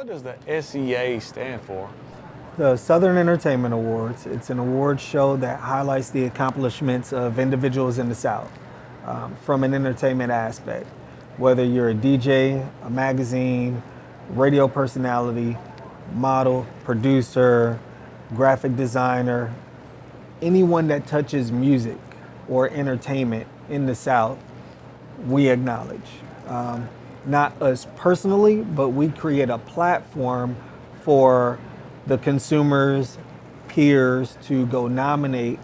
what does the SEA stand for? The Southern Entertainment Awards. It's an award show that highlights the accomplishments of individuals in the South from an entertainment aspect. Whether you're a DJ, a magazine, radio personality, model, producer, graphic designer, anyone that touches music or entertainment in the South, we acknowledge. Not us personally, but we create a platform for the consumers, peers to go nominate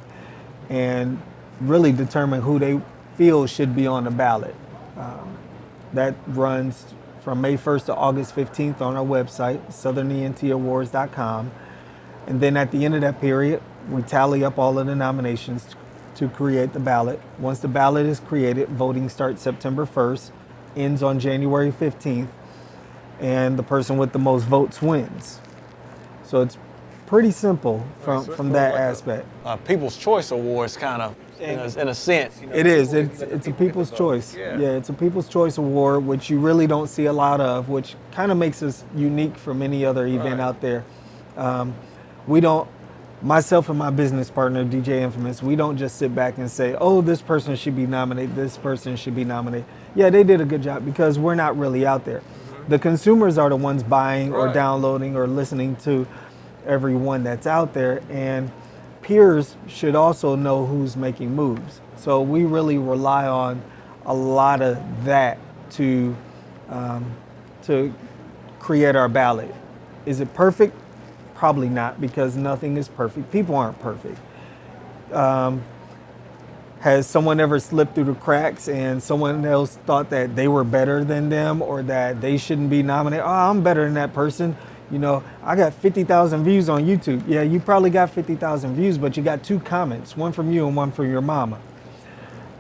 and really determine who they feel should be on the ballot. That runs from May 1st to August 15th on our website, southernentawards.com. And then at the end of that period, we tally up all of the nominations to create the ballot. Once the ballot is created, voting starts September 1st, ends on January 15th, and the person with the most votes wins. So it's pretty simple from that aspect. People's Choice Awards, kind of, in a sense. It is. It's a People's Choice. Yeah, it's a People's Choice Award, which you really don't see a lot of, which kind of makes us unique from any other event out there. We don't, myself and my business partner, DJ Infamous, we don't just sit back and say, oh, this person should be nominated, this person should be nominated. Yeah, they did a good job because we're not really out there. The consumers are the ones buying or downloading or listening to everyone that's out there, and peers should also know who's making moves. So we really rely on a lot of that to create our ballot. Is it perfect? Probably not, because nothing is perfect. People aren't perfect. Has someone ever slipped through the cracks and someone else thought that they were better than them or that they shouldn't be nominated? Oh, I'm better than that person. You know, I got 50,000 views on YouTube. Yeah, you probably got 50,000 views, but you got 2 comments, one from you and one from your mama.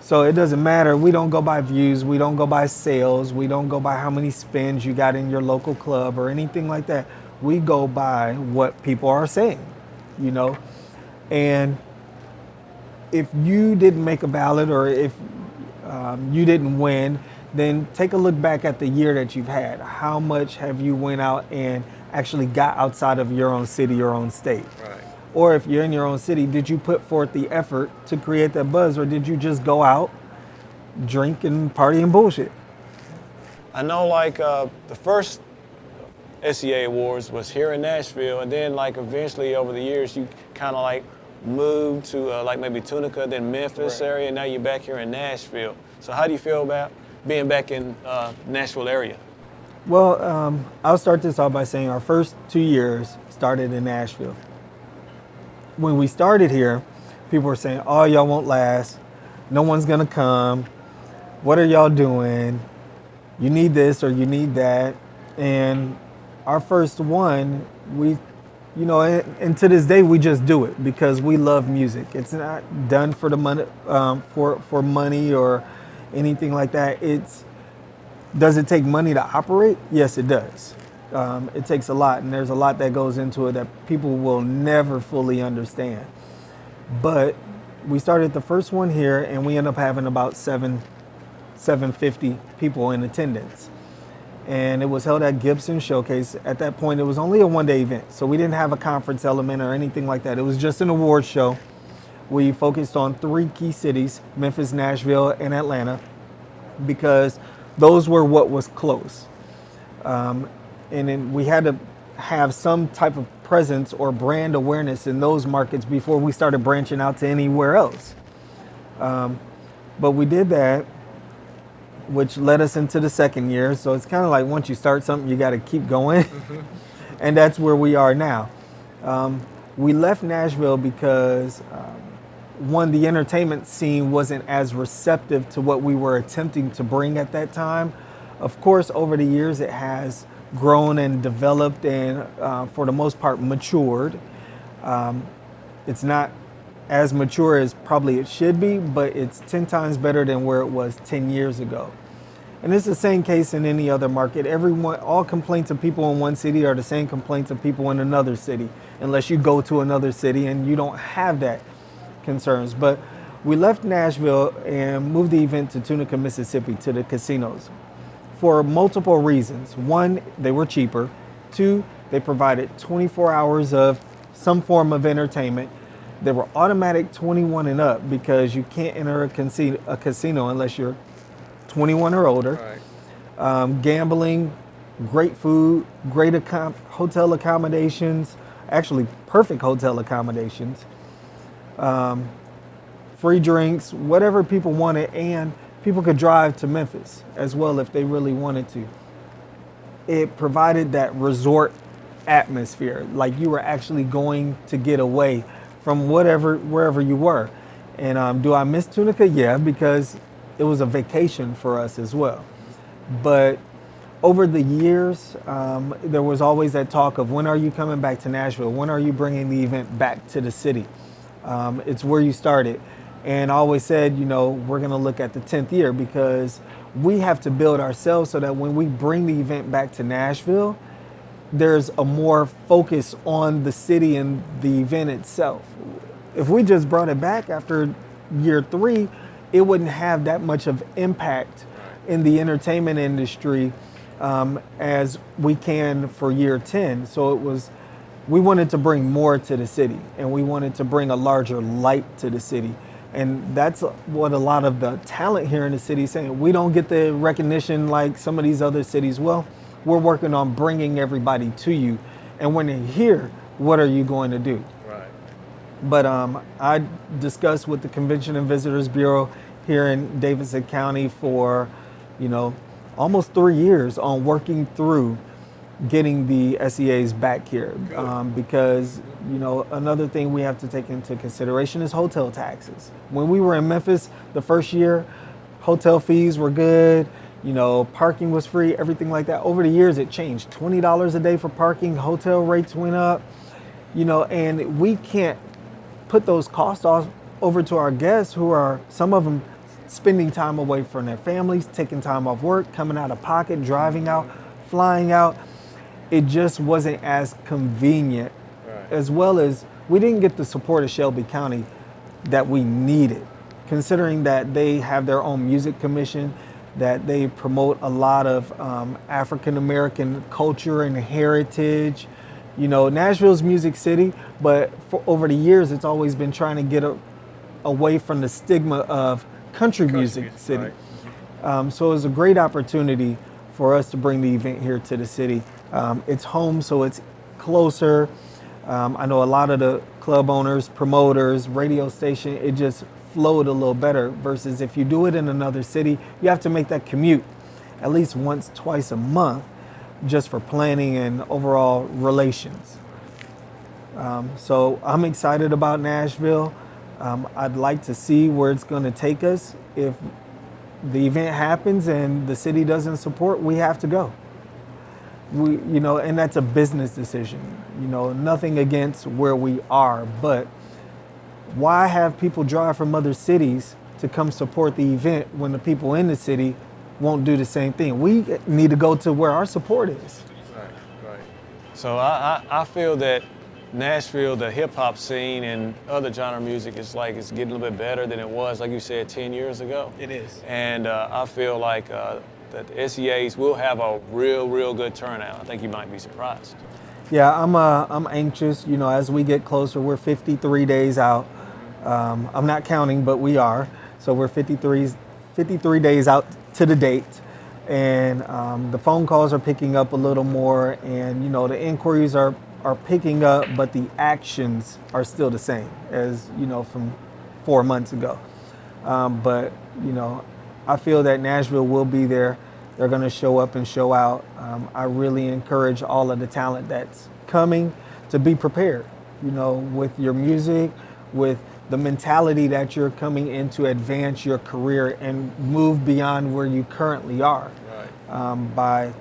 So it doesn't matter. We don't go by views. We don't go by sales. We don't go by how many spins you got in your local club or anything like that. We go by what people are saying, you know. And if you didn't make a ballot or if you didn't win, then take a look back at the year that you've had. How much have you went out and actually got outside of your own city, your own state? Right. Or if you're in your own city, did you put forth the effort to create that buzz, or did you just go out, drink and party and bullshit? I know, like, the first SEA Awards was here in Nashville, and then, like, eventually over the years, you kind of, like, moved to, like, maybe Tunica, then Memphis area, and now you're back here in Nashville. So how do you feel about being back in Nashville area? Well, I'll start this off by saying our first 2 years started in Nashville. When we started here, people were saying, oh, y'all won't last. No one's going to come. What are y'all doing? You need this or you need that. And our first one, we, you know, and to this day, we just do it because we love music. It's not done for the money, for money or anything like that. Does it take money to operate? Yes, it does. It takes a lot, and there's a lot that goes into it that people will never fully understand. But we started the first one here, and we end up having about 750 people in attendance. And it was held at Gibson Showcase. At that point, it was only a one-day event, so we didn't have a conference element or anything like that. It was just an award show. We focused on 3 key cities, Memphis, Nashville, and Atlanta, because those were what was close. And then we had to have some type of presence or brand awareness in those markets before we started branching out to anywhere else. But we did that, which led us into the second year. So it's kind of like once you start something, you got to keep going. And that's where we are now. We left Nashville because one, the entertainment scene wasn't as receptive to what we were attempting to bring at that time. Of course, over the years, it has grown and developed and for the most part matured. It's not as mature as probably it should be, but it's 10 times better than where it was 10 years ago. And it's the same case in any other market. All complaints of people in one city are the same complaints of people in another city, unless you go to another city and you don't have that concerns. But we left Nashville and moved the event to Tunica, Mississippi, to the casinos for multiple reasons. One, they were cheaper. 2, they provided 24 hours of some form of entertainment. They were automatic 21 and up because you can't enter a casino unless you're 21 or older. Right. Gambling, great food, great hotel accommodations, actually perfect hotel accommodations, free drinks, whatever people wanted, and people could drive to Memphis as well if they really wanted to. It provided that resort atmosphere, like you were actually going to get away from wherever you were. And do I miss Tunica? Yeah, because it was a vacation for us as well. But over the years, there was always that talk of when are you coming back to Nashville? When are you bringing the event back to the city? It's where you started. And I always said, we're going to look at the 10th year because we have to build ourselves so that when we bring the event back to Nashville, there's a more focus on the city and the event itself. If we just brought it back after year 3, it wouldn't have that much of impact in the entertainment industry as we can for year 10. So we wanted to bring more to the city, and we wanted to bring a larger light to the city. And that's what a lot of the talent here in the city is saying. We don't get the recognition like some of these other cities. Well, we're working on bringing everybody to you. And when they're here, what are you going to do? Right. But I discussed with the Convention and Visitors Bureau here in Davidson County for, almost 3 years on working through getting the SEAs back here. Because, another thing we have to take into consideration is hotel taxes. When we were in Memphis the first year, hotel fees were good. Parking was free, everything like that. Over the years, it changed. $20 a day for parking, hotel rates went up, and we can't put those costs off over to our guests who are, some of them, spending time away from their families, taking time off work, coming out of pocket, driving out, flying out. It just wasn't as convenient, as well as we didn't get the support of Shelby County that we needed, considering that they have their own music commission, that they promote a lot of African-American culture and heritage. Nashville's Music City, but over the years, it's always been trying to get away from the stigma of country music city. Right. So it was a great opportunity for us to bring the event here to the city. It's home, so it's closer. I know a lot of the club owners, promoters, radio station, it just flowed a little better versus if you do it in another city, you have to make that commute at least once, twice a month just for planning and overall relations. So I'm excited about Nashville. I'd like to see where it's going to take us. If the event happens and the city doesn't support, we have to go. And that's a business decision. Nothing against where we are, but why have people drive from other cities to come support the event when the people in the city won't do the same thing? We need to go to where our support is. Right. So I feel that Nashville, the hip hop scene and other genre music it's getting a little bit better than it was, like you said, 10 years ago. It is. And I feel like that the SEAs will have a real good turnout. I think you might be surprised. Yeah, I'm anxious. As we get closer, we're 53 days out. I'm not counting, but we are. So we're 53 days out to the date. And the phone calls are picking up a little more. And, the inquiries are picking up, but the actions are still the same as, from 4 months ago. But I feel that Nashville will be there. They're going to show up and show out. I really encourage all of the talent that's coming to be prepared, with your music, with the mentality that you're coming in to advance your career and move beyond where you currently are by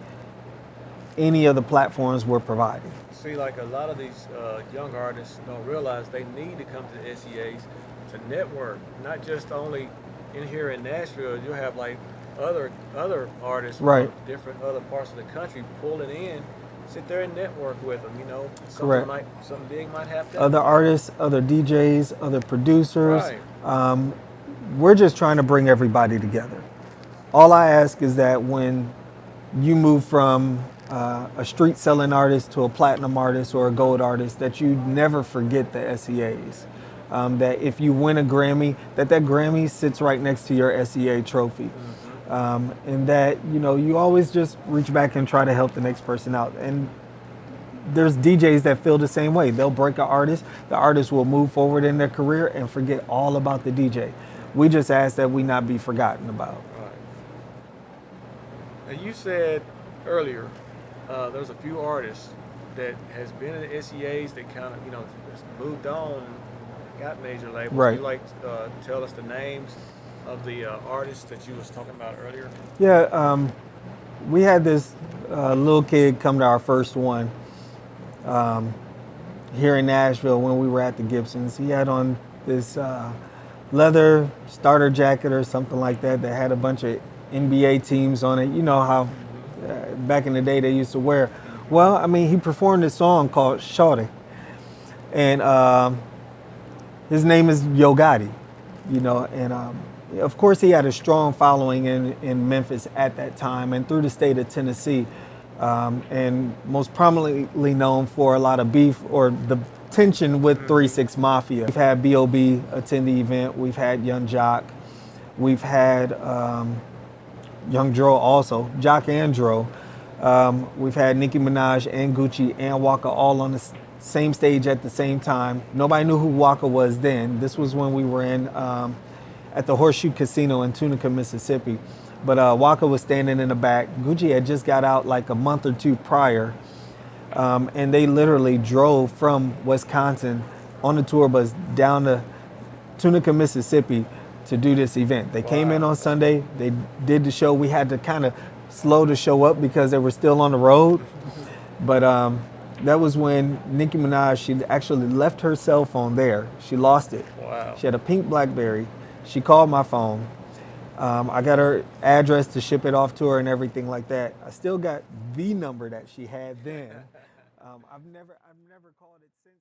any of the platforms we're providing. See, like a lot of these young artists don't realize they need to come to the SEAs to network, not just only in here in Nashville. You'll have like other artists from different other parts of the country pulling in, sit there and network with them. Something big might happen. Other artists, other DJs, other producers. We're just trying to bring everybody together. All I ask is that when you move from a street selling artist to a platinum artist or a gold artist, that you never forget the SEAs. That if you win a Grammy, that Grammy sits right next to your SEA trophy. And that, you know, you always just reach back and try to help the next person out. And there's DJs that feel the same way. They'll break an artist, the artist will move forward in their career and forget all about the DJ. We just ask that we not be forgotten about. Right. Now you said earlier there's a few artists that has been in the SEAs that kind of, you know, just moved on, got major labels. Right. Can you like tell us the names of the artists that you was talking about earlier? Yeah, we had this little kid come to our first one here in Nashville when we were at the Gibsons. He had on this leather starter jacket or something like that that had a bunch of NBA teams on it. You know how back in the day they used to wear. Well, I mean, he performed this song called Shawty. And his name is Yo Gotti, you know, and of course he had a strong following in Memphis at that time and through the state of Tennessee, and most prominently known for a lot of beef or the tension with 3 6 Mafia. We've had B.O.B. attend the event, we've had Young Jock, we've had Young Dro also, Jock and Dro. We've had Nicki Minaj and Gucci and Waka all on the same stage at the same time. Nobody knew who Waka was then. This was when we were in at the Horseshoe Casino in Tunica, Mississippi. But Waka was standing in the back. Gucci had just got out like a month or two prior. And they literally drove from Wisconsin on the tour bus down to Tunica, Mississippi to do this event. They came in on Sunday. They did the show. We had to kind of slow the show up because they were still on the road. But that was when Nicki Minaj, she actually left her cell phone there. She lost it. Wow. She had a pink BlackBerry. She called my phone. I got her address to ship it off to her and everything like that. I still got the number that she had then. I've never called it since.